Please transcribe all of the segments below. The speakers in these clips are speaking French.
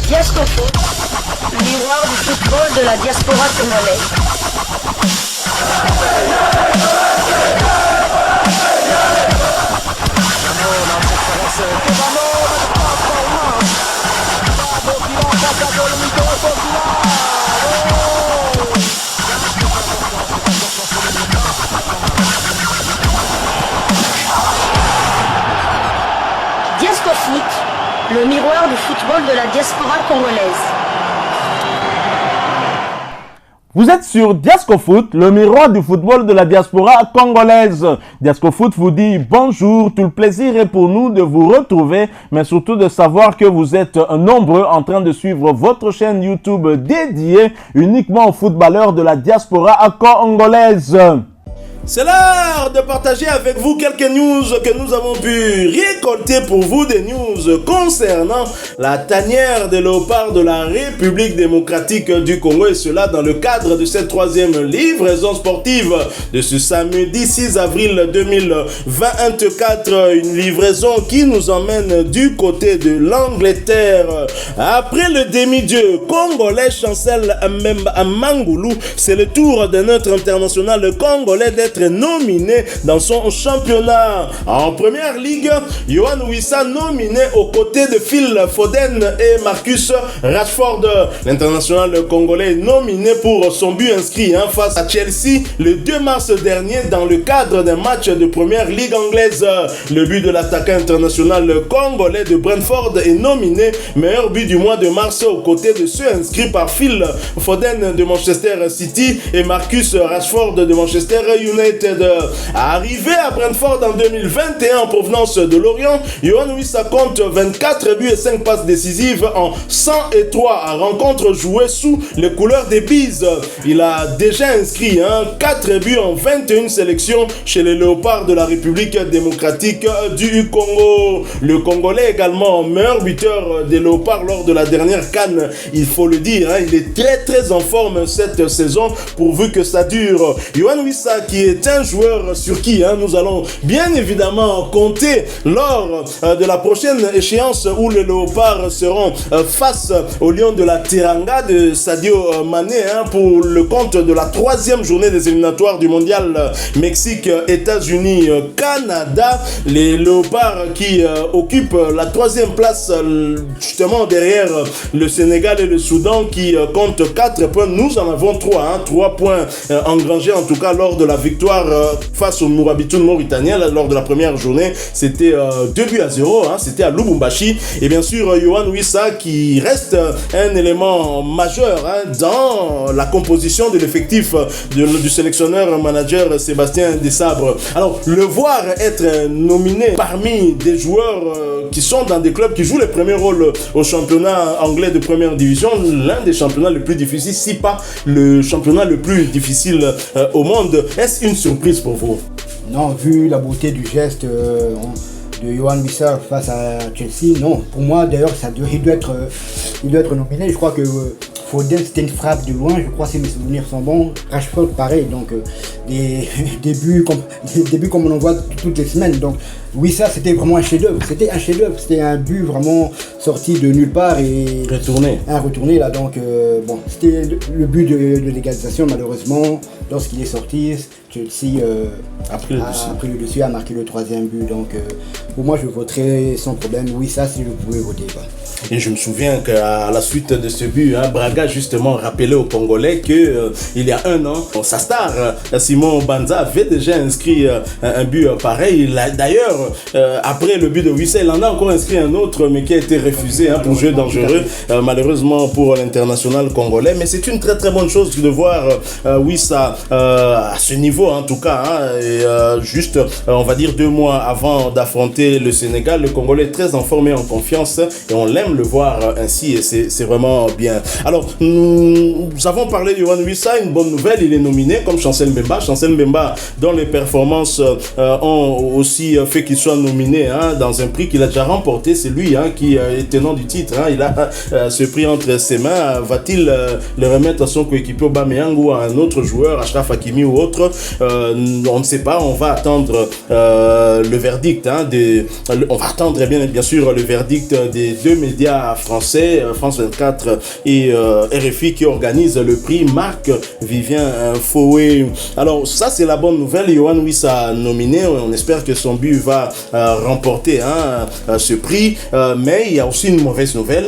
Diascofoot, le miroir du football de la diaspora congolaise. Diascofoot, le miroir du football de la diaspora congolaise. Vous êtes sur Diascofoot, le miroir du football de la diaspora congolaise. Diascofoot vous dit bonjour, tout le plaisir est pour nous de vous retrouver, mais surtout de savoir que vous êtes nombreux en train de suivre votre chaîne YouTube dédiée uniquement aux footballeurs de la diaspora congolaise. C'est l'heure de partager avec vous quelques news que nous avons pu récolter pour vous, des news concernant la tanière des léopards de la République démocratique du Congo, et cela dans le cadre de cette troisième livraison sportive de ce samedi 6 avril 2024, une livraison qui nous emmène du côté de l'Angleterre. Après le demi-dieu congolais Chancel Mangoulou, c'est le tour de notre international congolais d'être nominé dans son championnat. En première ligue, Yohan Wissa nominé aux côtés de Phil Foden et Marcus Rashford. L'international congolais est nominé pour son but inscrit face à Chelsea le 2 mars dernier dans le cadre d'un match de première ligue anglaise. Le but de l'attaquant international congolais de Brentford est nominé meilleur but du mois de mars aux côtés de ceux inscrits par Phil Foden de Manchester City et Marcus Rashford de Manchester United. Arrivé à Brentford en 2021 en provenance de Lorient, Yohan Wissa compte 24 buts et 5 passes décisives en 103 rencontres jouées sous les couleurs des Bees. Il a déjà inscrit 4 buts en 21 sélections chez les Léopards de la République démocratique du Congo. Le Congolais également meilleur buteur des Léopards lors de la dernière CAN, il faut le dire. Il est très en forme cette saison pourvu que ça dure. Yohan Wissa qui est un joueur sur qui nous allons bien évidemment compter lors de la prochaine échéance où les Léopards seront face aux Lions de la Teranga de Sadio Mané pour le compte de la troisième journée des éliminatoires du mondial Mexique, États-Unis, Canada. Les Léopards qui occupent la troisième place justement derrière le Sénégal et le Soudan qui comptent 4 points. Nous en avons 3, 3 points engrangés en tout cas lors de la victoire face au Mourabitoun mauritanien lors de la première journée. C'était 2-0, c'était à Lubumbashi. Et bien sûr, Yohan Wissa qui reste un élément majeur dans la composition de l'effectif du sélectionneur-manager Sébastien Desabre. Alors, le voir être nominé parmi des joueurs qui sont dans des clubs qui jouent les premiers rôles au championnat anglais de première division, l'un des championnats les plus difficiles, si pas le championnat le plus difficile au monde. Est-ce une surprise pour vous? Non, vu la beauté du geste de Yohan Wissa face à Chelsea, non. Pour moi, d'ailleurs, il doit être nominé. Je crois que Foden, c'était une frappe de loin. Je crois que si mes souvenirs sont bons. Rashford, pareil. Donc, des buts comme on en voit toutes les semaines. Donc, Wissa, c'était vraiment un chef-d'œuvre. C'était un but vraiment sorti de nulle part et retourné là. Donc, c'était le but de l'égalisation, malheureusement. Lorsqu'il est sorti, Chelsea a pris le dessus, a marqué le troisième but. Donc, pour moi, je voterai sans problème. Wissa, si je pouvais voter. Et je me souviens qu'à la suite de ce but, Braga justement rappelé aux Congolais que il y a un an, sa star Simon Banza avait déjà inscrit un but pareil. D'ailleurs, après le but de Wissa, il en a encore inscrit un autre, mais qui a été refusé pour jeu dangereux, malheureusement pour l'international congolais. Mais c'est une très bonne chose de voir Wissa à ce niveau en tout cas. Juste, on va dire 2 mois avant d'affronter le Sénégal, le Congolais est très en forme et en confiance et on l'aime le voir ainsi et c'est vraiment bien. Alors, nous avons parlé de Yohan Wissa, une bonne nouvelle, il est nominé comme Chancel Mbemba dont les performances ont aussi fait qu'il soit nominé dans un prix qu'il a déjà remporté. C'est lui qui est tenant du titre. Il a ce prix entre ses mains. Va-t-il le remettre à son coéquipier Aubameyang ou à un autre joueur, Achraf Hakimi ou autre? on ne sait pas, on va attendre le verdict. On va attendre bien sûr le verdict des deux médias français, France 24 et RFI, qui organisent le prix Marc-Vivien Foé. Alors ça, c'est la bonne nouvelle. Yohan Wissa nominé, on espère que son but va remporter ce prix, mais il y a aussi une mauvaise nouvelle.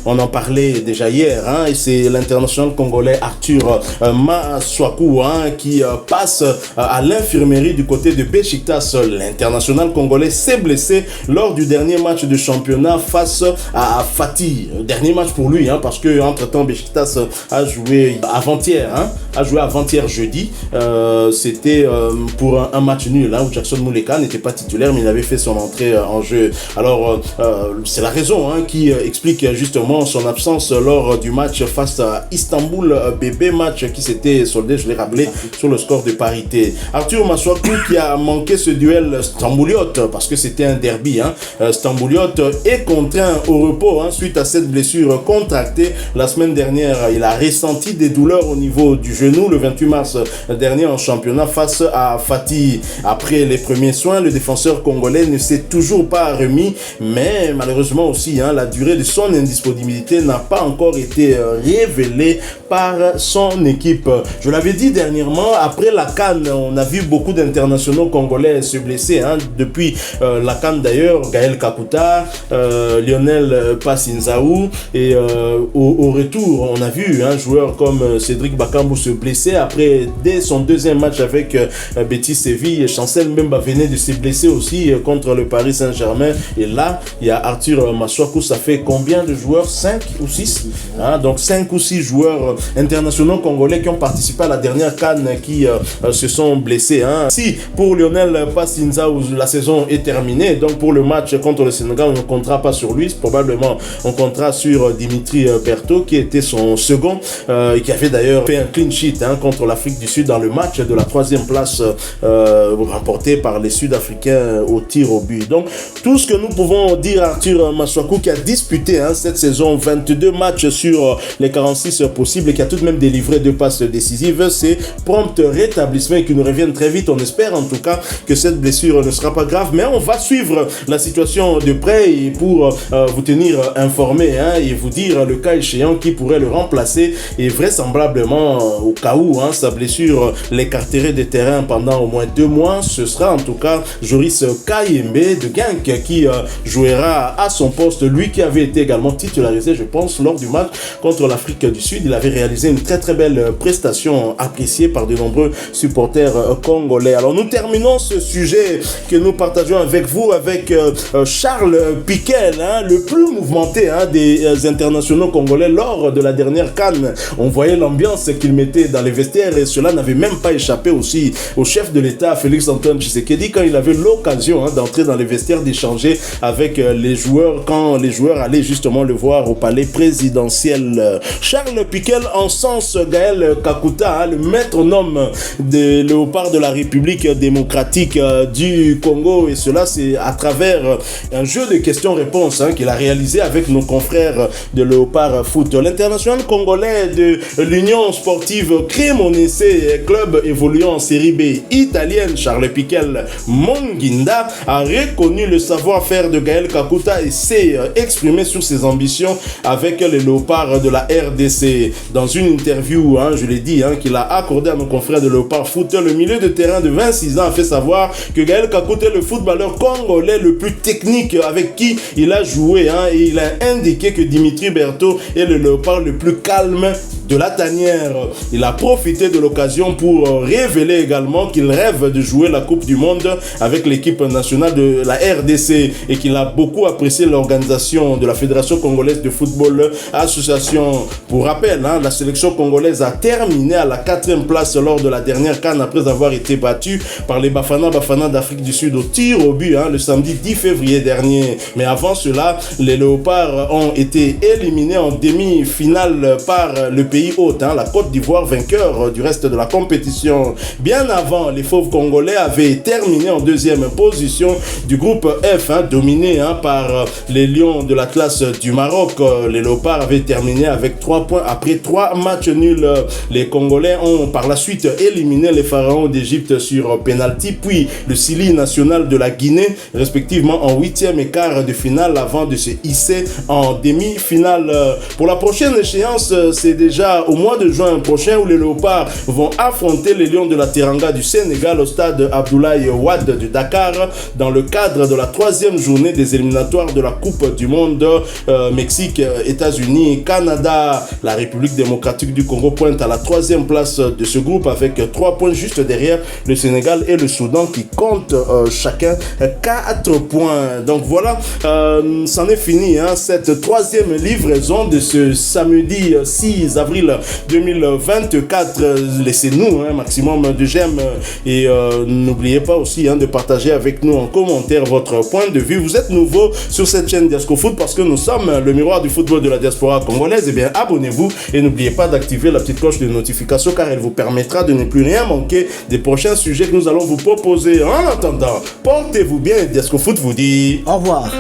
On en parlait déjà hier, et c'est l'international congolais Arthur Maswaku qui passe à l'infirmerie du côté de Besiktas. L'international congolais s'est blessé lors du dernier match de championnat face à Fatih. Dernier match pour lui, parce que entre-temps Besiktas a joué avant-hier jeudi. C'était pour un match nul, où Jackson Muleka n'était pas titulaire, mais il avait fait son entrée en jeu. Alors c'est la raison qui explique justement son absence lors du match face à Istanbul BB, match qui s'était soldé, je l'ai rappelé, sur le score de parité. Arthur Maswaku, qui a manqué ce duel Stambouliote parce que c'était un derby, Stambouliote est contraint au repos suite à cette blessure contractée la semaine dernière. Il a ressenti des douleurs au niveau du genou le 28 mars dernier en championnat face à Fatih. Après les premiers soins, le défenseur congolais ne s'est toujours pas remis, mais malheureusement aussi la durée de son indisponibilité n'a pas encore été révélée par son équipe. Je l'avais dit dernièrement, après la CAN, on a vu beaucoup d'internationaux congolais se blesser. Depuis la CAN d'ailleurs, Gaël Kakuta, Lionel Passinzaou, et au retour, on a vu un joueur comme Cédric Bakambu se blesser dès son deuxième match avec Betis Séville. Chancel Mbemba venait de se blesser aussi contre le Paris Saint-Germain. Et là, il y a Arthur Maswaku. Ça fait combien de joueurs? 5 ou 6 donc 5 ou 6 joueurs internationaux congolais qui ont participé à la dernière CAN qui se sont blessés. Si pour Lionel Passinzaou, la saison est terminée, donc pour le match contre le Sénégal, on ne comptera pas sur lui. Probablement, on comptera sur Dimitri Berthaud, qui était son second et qui avait d'ailleurs fait un clean sheet contre l'Afrique du Sud dans le match de la 3e place remporté par les Sud-Africains au tir au but. Donc, tout ce que nous pouvons dire à Arthur Maswaku, qui a disputé cette saison 22 matchs sur les 46 possibles et qui a tout de même délivré 2 passes décisives, c'est prompt rétablissement et qu'il nous revienne très vite. On espère en tout cas que cette blessure ne sera pas grave, mais on va suivre la situation de près et pour vous tenir informé et vous dire le cas échéant qui pourrait le remplacer, et vraisemblablement au cas où sa blessure l'écarterait des terrains pendant au moins 2 mois. Ce sera en tout cas Joris Kayembe de Genk qui jouera à son poste, lui qui avait été également titularisé, je pense, lors du match contre l'Afrique du Sud. Il avait réalisé une très belle prestation appréciée par de nombreux supporters congolais. Alors nous terminons ce sujet que nous partageons avec vous avec Charles Piquel, le plus mouvementé des internationaux congolais lors de la dernière CAN. On voyait l'ambiance qu'il mettait dans les vestiaires et cela n'avait même pas échappé aussi au chef de l'État, Félix-Antoine Tshisekedi, quand il avait l'occasion d'entrer dans les vestiaires, d'échanger avec les joueurs quand les joueurs allaient justement le voir au palais présidentiel. Charles Piquel encense Gaël Kakuta, le maître-nome des léopards de la République démocratique du Congo, et cela c'est à travers un jeu de questions-réponses qu'il a réalisé avec nos confrères de Léopard Foot. L'international congolais de l'Union sportive Cremonese, club évoluant en série B italienne, Charles Piquel Monginda, a reconnu le savoir-faire de Gaël Kakuta et s'est exprimé sur ses ambitions avec les léopards de la RDC. Dans une interview, je l'ai dit, qu'il a accordé à nos confrères de Léopard Foot, le milieu de terrain de 26 ans a fait savoir que Gaël Kakuta est le footballeur congolais le plus technique avec qui il a joué, et il a indiqué que Dimitri Berthaud est le léopard le plus calme de la tanière. Il a profité de l'occasion pour révéler également qu'il rêve de jouer la Coupe du Monde avec l'équipe nationale de la RDC et qu'il a beaucoup apprécié l'organisation de la Fédération congolaise de football association. Pour rappel, la sélection congolaise a terminé à la 4e place lors de la dernière CAN après avoir été battue par les Bafana d'Afrique du Sud au tir au but le samedi 10 février dernier. Mais avant cela, les Léopards ont été éliminés en demi-finale par le pays pays hôte, la Côte d'Ivoire vainqueur du reste de la compétition. Bien avant, les Fauves congolais avaient terminé en deuxième position du groupe F, dominé par les Lions de l'Atlas du Maroc. Les Léopards avaient terminé avec 3 points après 3 matchs nuls. Les Congolais ont par la suite éliminé les Pharaons d'Égypte sur penalty, puis le Sili national de la Guinée, respectivement en 8e et quart de finale avant de se hisser en demi-finale. Pour la prochaine échéance, c'est déjà au mois de juin prochain où les Léopards vont affronter les Lions de la Teranga du Sénégal au stade Abdoulaye Wade de Dakar dans le cadre de la 3e journée des éliminatoires de la Coupe du Monde. Mexique, États-Unis, Canada, la République démocratique du Congo pointe à la 3e place de ce groupe avec 3 points juste derrière le Sénégal et le Soudan qui comptent chacun 4 points. Donc voilà, c'en est fini cette 3e livraison de ce samedi 6 avril 2024. Laissez-nous un maximum de j'aime et n'oubliez pas aussi de partager avec nous en commentaire votre point de vue. Vous êtes nouveau sur cette chaîne Diasco Foot parce que nous sommes le miroir du football de la diaspora congolaise. Et bien abonnez-vous et n'oubliez pas d'activer la petite cloche de notification car elle vous permettra de ne plus rien manquer des prochains sujets que nous allons vous proposer. En attendant, portez-vous bien et Diasco Foot vous dit au revoir.